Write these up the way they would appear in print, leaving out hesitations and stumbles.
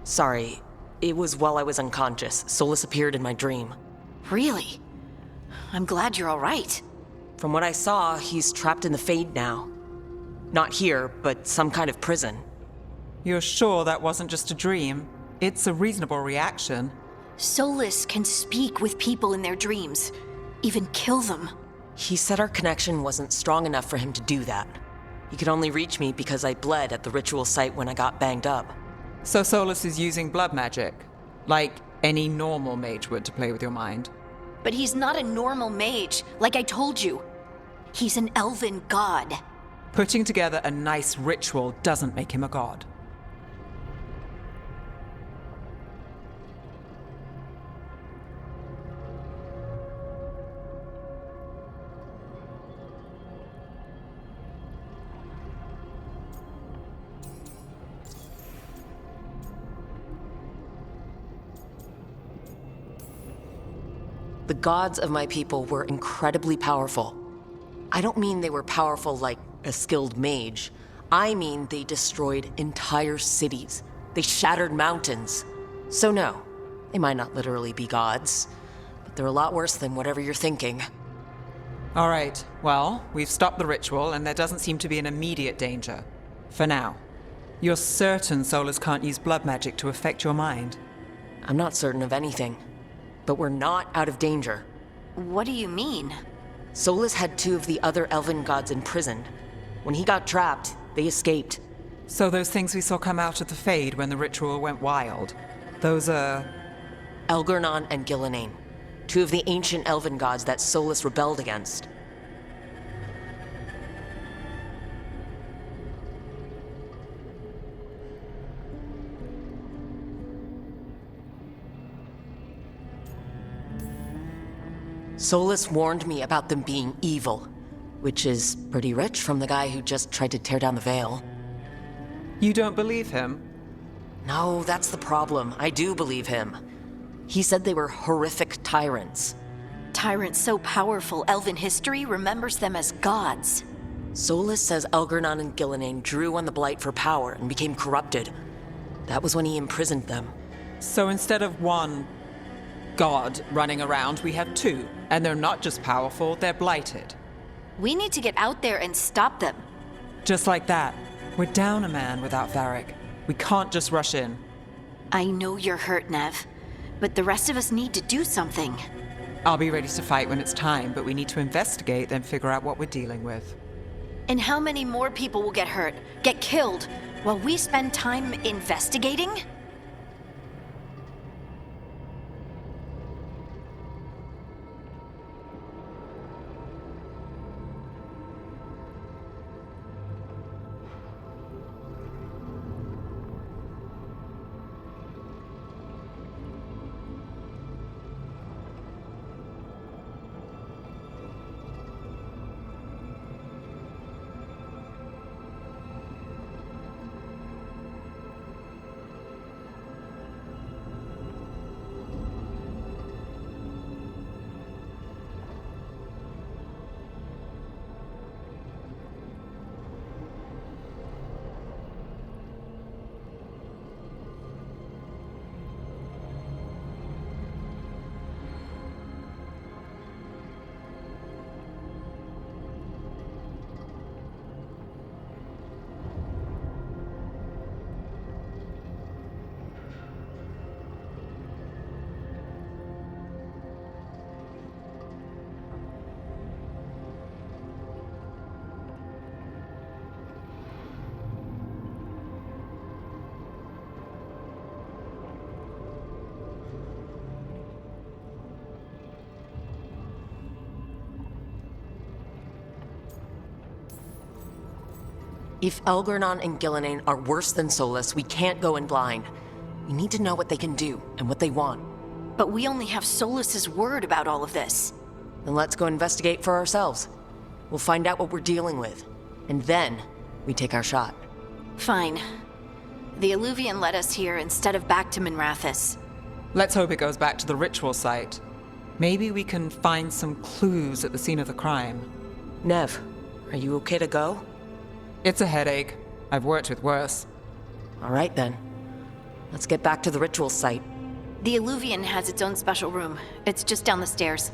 Sorry, it was while I was unconscious. Solus appeared in my dream. Really? I'm glad you're all right. From what I saw, he's trapped in the Fade now. Not here, but some kind of prison. You're sure that wasn't just a dream? It's a reasonable reaction. Solus can speak with people in their dreams, even kill them. He said our connection wasn't strong enough for him to do that. He could only reach me because I bled at the ritual site when I got banged up. So Solus is using blood magic, like any normal mage would to play with your mind. But he's not a normal mage, like I told you. He's an elven god. Putting together a nice ritual doesn't make him a god. The gods of my people were incredibly powerful. I don't mean they were powerful like a skilled mage. I mean they destroyed entire cities. They shattered mountains. So no, they might not literally be gods, but they're a lot worse than whatever you're thinking. All right, well, we've stopped the ritual and there doesn't seem to be an immediate danger. For now. You're certain Solus can't use blood magic to affect your mind? I'm not certain of anything, but we're not out of danger. What do you mean? Solus had 2 of the other elven gods imprisoned. When he got trapped, they escaped. So those things we saw come out of the Fade when the ritual went wild, those are... Elgornon and Gillenane, 2 of the ancient elven gods that Solus rebelled against. Solus warned me about them being evil, which is pretty rich from the guy who just tried to tear down the veil. You don't believe him? No, that's the problem. I do believe him. He said they were horrific tyrants. Tyrants so powerful, elven history remembers them as gods. Solus says Elgornon and Gillenane drew on the Blight for power and became corrupted. That was when he imprisoned them. So instead of one god running around, we have 2. And they're not just powerful, they're blighted. We need to get out there and stop them. Just like that. We're down a man without Varric. We can't just rush in. I know you're hurt, Nev, but the rest of us need to do something. I'll be ready to fight when it's time, but we need to investigate, then figure out what we're dealing with. And how many more people will get hurt, get killed, while we spend time investigating? If Elgornon and Gillenane are worse than Solus, we can't go in blind. We need to know what they can do and what they want. But we only have Solus's word about all of this. Then let's go investigate for ourselves. We'll find out what we're dealing with, and then we take our shot. Fine. The Eluvian led us here instead of back to Minrathous. Let's hope it goes back to the ritual site. Maybe we can find some clues at the scene of the crime. Nev, are you okay to go? It's a headache. I've worked with worse. All right then. Let's get back to the ritual site. The Illuvian has its own special room. It's just down the stairs.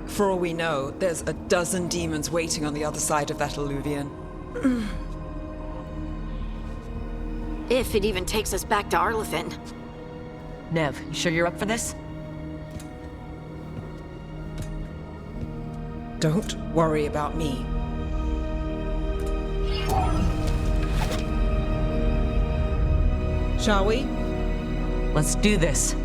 For all we know, there's a dozen demons waiting on the other side of that Illuvian. If it even takes us back to Arlathan. Nev, you sure you're up for this? Don't worry about me. Shall we? Let's do this.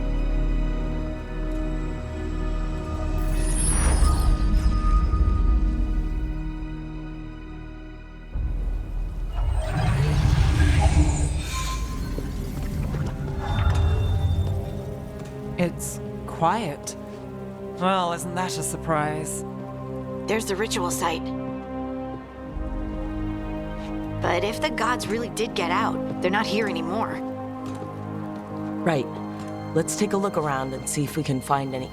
It's quiet. Well, isn't that a surprise? There's the ritual site. But if the gods really did get out, they're not here anymore. Right. Let's take a look around and see if we can find any.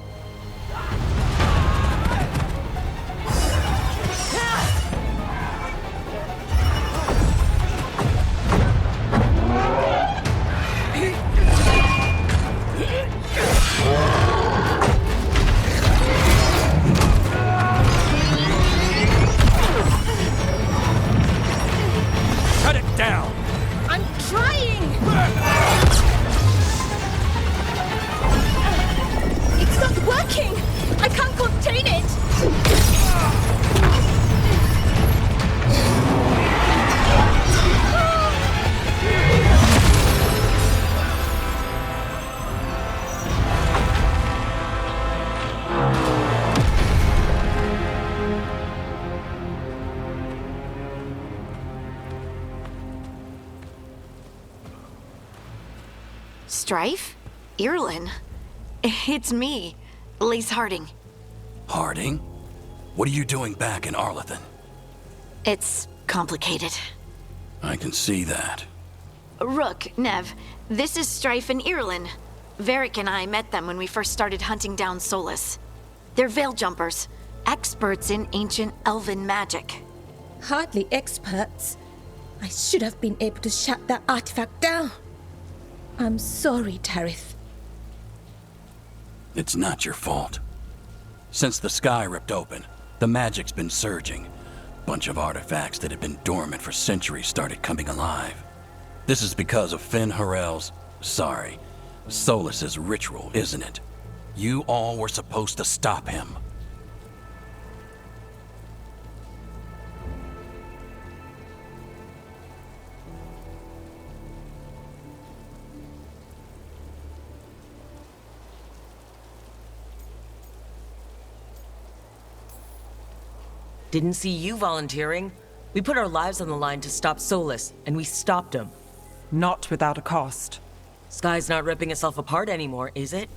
Shut it down! I'm trying! It's not working! I can't contain it! Strife? Irlin? It's me, Lace Harding. Harding? What are you doing back in Arlathan? It's complicated. I can see that. Rook, Nev, this is Strife and Irlin. Varric and I met them when we first started hunting down Solus. They're Veil Jumpers, experts in ancient elven magic. Hardly experts. I should have been able to shut that artifact down. I'm sorry, Tarith. It's not your fault. Since the sky ripped open, the magic's been surging. Bunch of artifacts that had been dormant for centuries started coming alive. This is because of Finn Harel's, Solus's ritual, isn't it? You all were supposed to stop him. Didn't see you volunteering. We put our lives on the line to stop Solus, and we stopped him. Not without a cost. Sky's not ripping itself apart anymore, is it?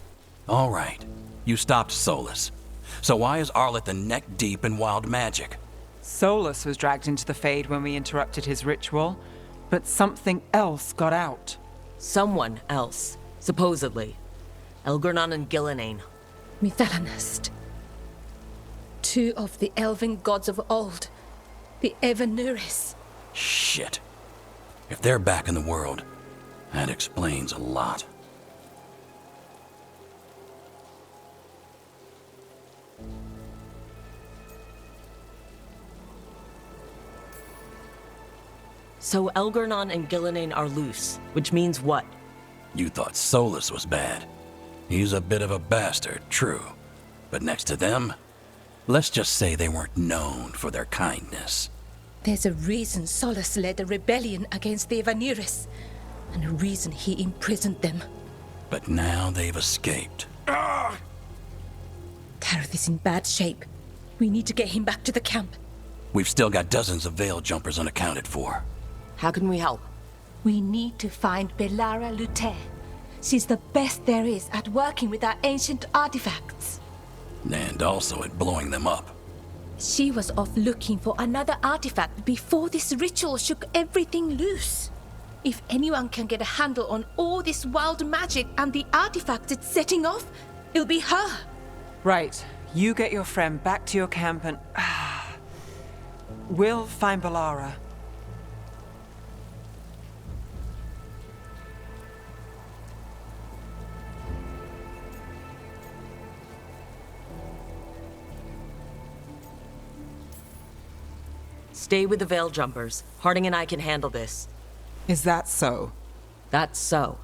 All right, you stopped Solus. So why is Arleth neck deep in wild magic? Solus was dragged into the Fade when we interrupted his ritual, but something else got out. Someone else, supposedly. Elgornon and Gillenane. Mithalanast. Two of the elven gods of old. The Evanuris. Shit. If they're back in the world, that explains a lot. So Elgornon and Gillenane are loose, which means what? You thought Solus was bad. He's a bit of a bastard, true. But next to them, let's just say they weren't known for their kindness. There's a reason Solus led a rebellion against the Evanuris, and a reason he imprisoned them. But now they've escaped. Kareth is in bad shape. We need to get him back to the camp. We've still got dozens of veil jumpers unaccounted for. How can we help? We need to find Belara Lute. She's the best there is at working with our ancient artifacts. And also at blowing them up. She was off looking for another artifact before this ritual shook everything loose. If anyone can get a handle on all this wild magic and the artifacts it's setting off, it'll be her. Right, you get your friend back to your camp and... we'll find Belara. Stay with the Veil Jumpers. Harding and I can handle this. Is that so? That's so.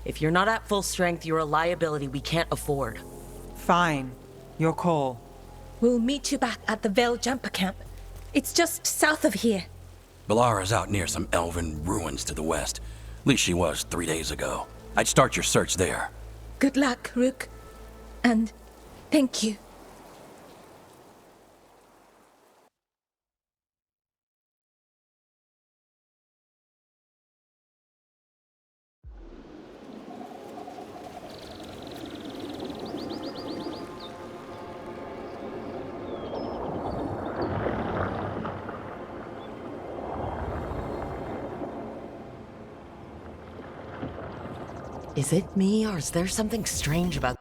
If you're not at full strength, you're a liability we can't afford. Fine. Your call. We'll meet you back at the Veil Jumper camp. It's just south of here. Belara's out near some elven ruins to the west. At least she was 3 days ago. I'd start your search there. Good luck, Rook. And thank you. Is it me, or is there something strange about